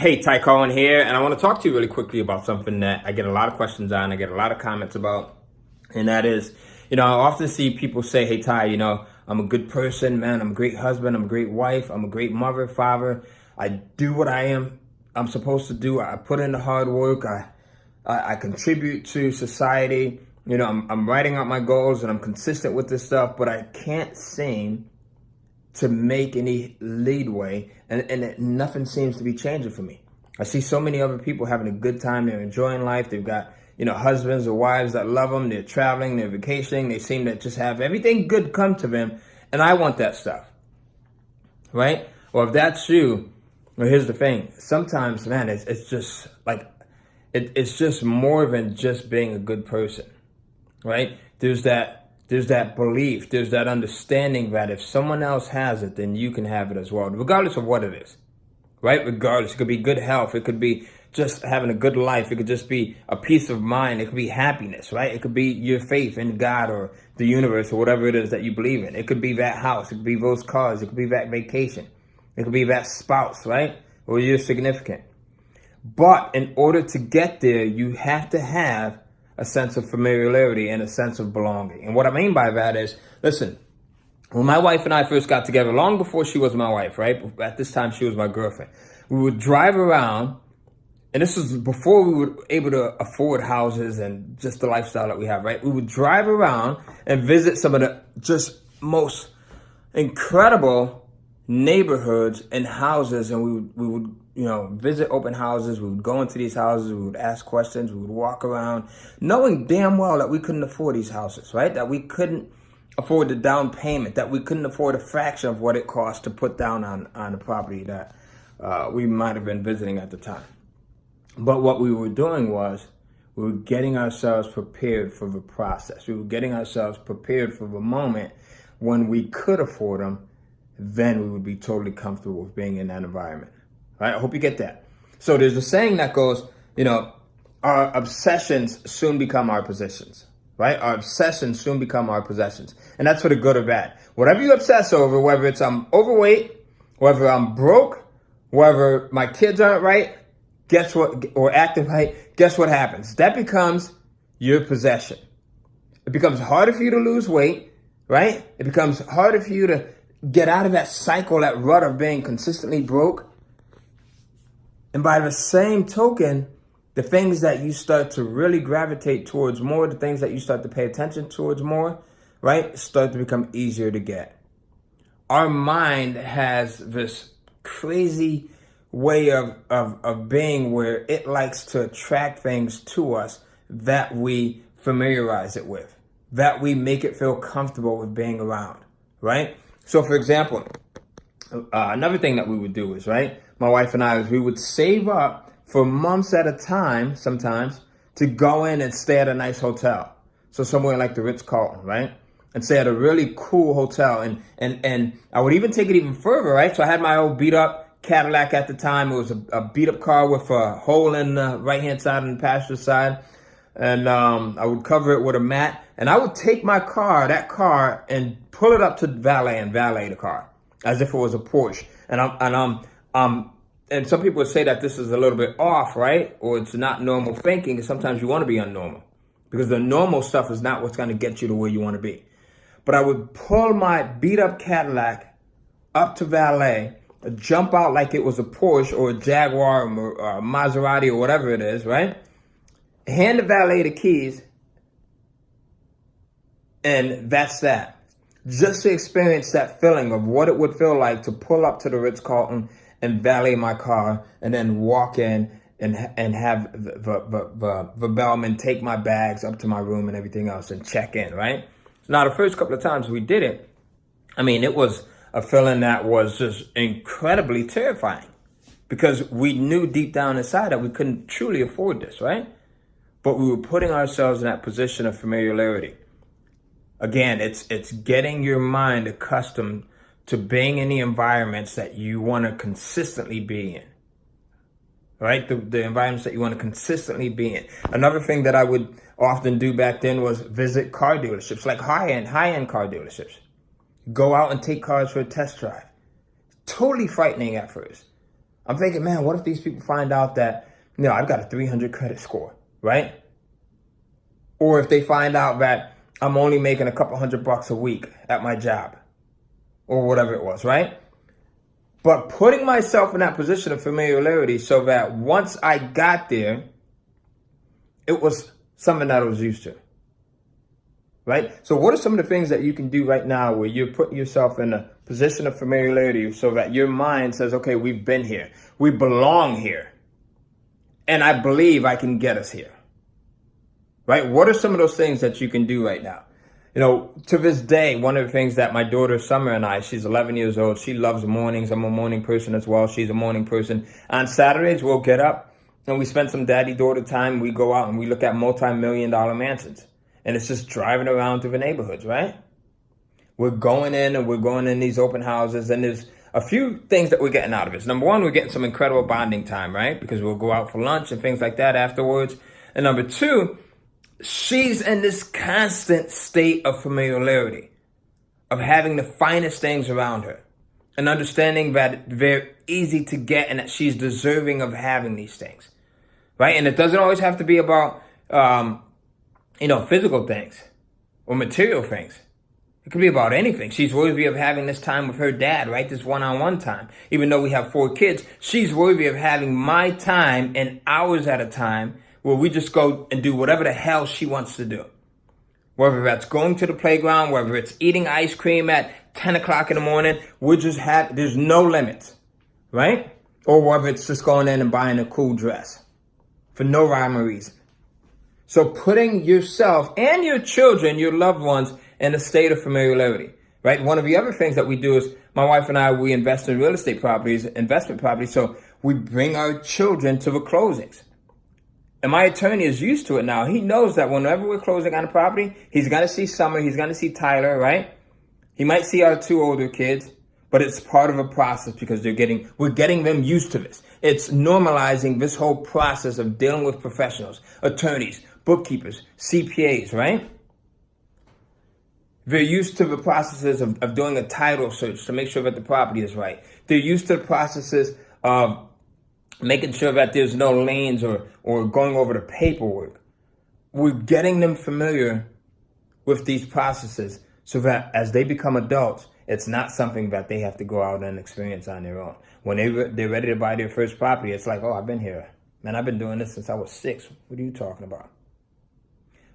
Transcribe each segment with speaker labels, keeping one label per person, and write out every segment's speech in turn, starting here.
Speaker 1: Hey, Ty Cohen here, and I want to talk to you really quickly about something that I get a lot of questions on, I get a lot of comments about, and that is, I often see people say, hey, Ty, I'm a good person, man, I'm a great husband, I'm a great wife, I'm a great mother, father, I do what I'm supposed to do, I put in the hard work, I contribute to society, I'm writing out my goals, and I'm consistent with this stuff, but I can't seem to make any leadway, and nothing seems to be changing for me. I see so many other people having a good time. They're enjoying life. They've got, husbands or wives that love them. They're traveling, they're vacationing. They seem to just have everything good come to them. And I want that stuff, right? Well, if that's you, well, here's the thing. Sometimes, man, it's just like, it's just more than just being a good person, right? There's that belief, there's that understanding that if someone else has it, then you can have it as well, regardless of what it is, right? Regardless, it could be good health, it could be just having a good life, it could just be a peace of mind, it could be happiness, right? It could be your faith in God or the universe or whatever it is that you believe in. It could be that house, it could be those cars, it could be that vacation, it could be that spouse, right? Or your significant. But in order to get there, you have to have a sense of familiarity and a sense of belonging. And what I mean by that is, listen, when my wife and I first got together, long before she was my wife, right? At this time, she was my girlfriend. We would drive around, and this was before we were able to afford houses and just the lifestyle that we have, right? We would drive around and visit some of the just most incredible neighborhoods and houses, and we would visit open houses. We would go into these houses, we would ask questions, we would walk around, knowing damn well that we couldn't afford these houses, right? That we couldn't afford the down payment, that we couldn't afford a fraction of what it cost to put down on the property that we might have been visiting at the time. But what we were doing was, we were getting ourselves prepared for the process. We were getting ourselves prepared for the moment when we could afford them. Then we would be totally comfortable with being in that environment. Right? I hope you get that. So there's a saying that goes, our obsessions soon become our possessions, right? Our obsessions soon become our possessions. And that's for the good or bad. Whatever you obsess over, whether it's I'm overweight, whether I'm broke, whether my kids aren't right, guess what, or acting right, guess what happens? That becomes your possession. It becomes harder for you to lose weight, right? It becomes harder for you to get out of that cycle, that rut of being consistently broke. And by the same token, the things that you start to really gravitate towards more, the things that you start to pay attention towards more, right, start to become easier to get. Our mind has this crazy way of being where it likes to attract things to us that we familiarize it with, that we make it feel comfortable with being around, right? So, for example, another thing that we would do is, right, my wife and I, we would save up for months at a time, sometimes, to go in and stay at a nice hotel. So somewhere like the Ritz-Carlton, right? And stay at a really cool hotel. And I would even take it even further, right? So I had my old beat up Cadillac at the time. It was a beat up car with a hole in the right-hand side and the passenger side. And I would cover it with a mat. And I would take my car, that car, and pull it up to valet and valet the car as if it was a Porsche. And some people would say that this is a little bit off, right? Or it's not normal thinking. And sometimes you want to be unnormal because the normal stuff is not what's going to get you to where you want to be. But I would pull my beat up Cadillac up to valet, jump out like it was a Porsche or a Jaguar or a Maserati or whatever it is, right? Hand the valet the keys, and that's that. Just to experience that feeling of what it would feel like to pull up to the Ritz-Carlton and valet my car and then walk in and have the bellman take my bags up to my room and everything else and check in, right? Now, the first couple of times we did it, I mean, it was a feeling that was just incredibly terrifying because we knew deep down inside that we couldn't truly afford this, right? But we were putting ourselves in that position of familiarity. Again, it's getting your mind accustomed to being in the environments that you want to consistently be in, right? The environments that you want to consistently be in. Another thing that I would often do back then was visit car dealerships, like high-end car dealerships. Go out and take cars for a test drive. Totally frightening at first. I'm thinking, man, what if these people find out that, I've got a 300 credit score, right? Or if they find out that I'm only making a couple $100 a week at my job or whatever it was, right? But putting myself in that position of familiarity so that once I got there, it was something that I was used to, right? So what are some of the things that you can do right now where you're putting yourself in a position of familiarity so that your mind says, okay, we've been here. We belong here. And I believe I can get us here, right? What are some of those things that you can do right now? To this day, one of the things that my daughter Summer and I, she's 11 years old. She loves mornings. I'm a morning person as well. She's a morning person. On Saturdays, we'll get up and we spend some daddy-daughter time. We go out and we look at multi-million-dollar mansions. And it's just driving around through the neighborhoods, right? We're going in and we're going in these open houses. And there's a few things that we're getting out of it. Number one, we're getting some incredible bonding time, right? Because we'll go out for lunch and things like that afterwards. And number two, she's in this constant state of familiarity, of having the finest things around her and understanding that they're easy to get and that she's deserving of having these things, right? And it doesn't always have to be about, physical things or material things. It could be about anything. She's worthy of having this time with her dad, right? This one-on-one time. Even though we have 4 kids, she's worthy of having my time and hours at a time where we just go and do whatever the hell she wants to do. Whether that's going to the playground, whether it's eating ice cream at 10 o'clock in the morning, there's no limits, right? Or whether it's just going in and buying a cool dress for no rhyme or reason. So putting yourself and your children, your loved ones, in a state of familiarity, right? One of the other things that we do is my wife and I, we invest in real estate properties, investment properties. So we bring our children to the closings. And my attorney is used to it now. He knows that whenever we're closing on a property, he's going to see Summer, he's going to see Tyler, right? He might see our 2 older kids, but it's part of a process because we're getting them used to this. It's normalizing this whole process of dealing with professionals, attorneys, bookkeepers, CPAs, right? They're used to the processes of doing a title search to make sure that the property is right. They're used to the processes of making sure that there's no liens or going over the paperwork. We're getting them familiar with these processes so that as they become adults, it's not something that they have to go out and experience on their own. When they're ready to buy their first property, it's like, oh, I've been here. Man, I've been doing this since I was 6. What are you talking about?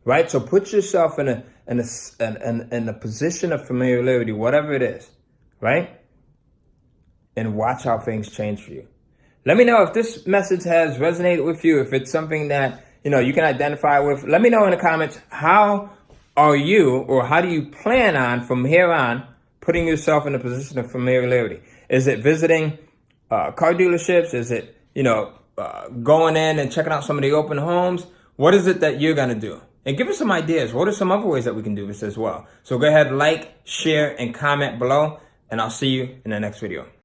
Speaker 1: Right? So put yourself in a position of familiarity, whatever it is, right? And watch how things change for you. Let me know if this message has resonated with you, if it's something that, you can identify with. Let me know in the comments, how are you or how do you plan on from here on putting yourself in a position of familiarity? Is it visiting car dealerships? Is it, going in and checking out some of the open homes? What is it that you're going to do? And give us some ideas. What are some other ways that we can do this as well? So go ahead, like, share, and comment below, and I'll see you in the next video.